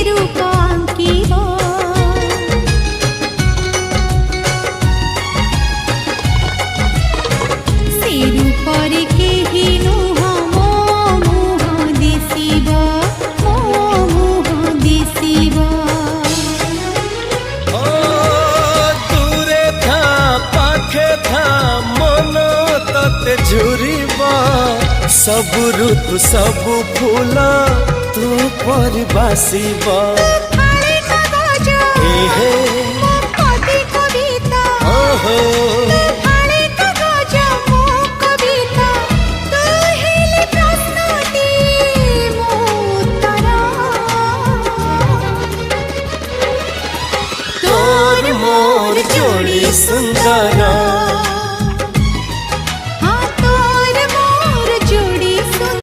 रूपांकिब से रूपर केहि नुह मो मुह दिशिब मो मुह दिशिब दूरे था पाखे था मन तते झुरिबा सबु ऋतु सबु फूल तू पर बासिबा हे कविता ओहो तोर मोर जोड़ी सुंदर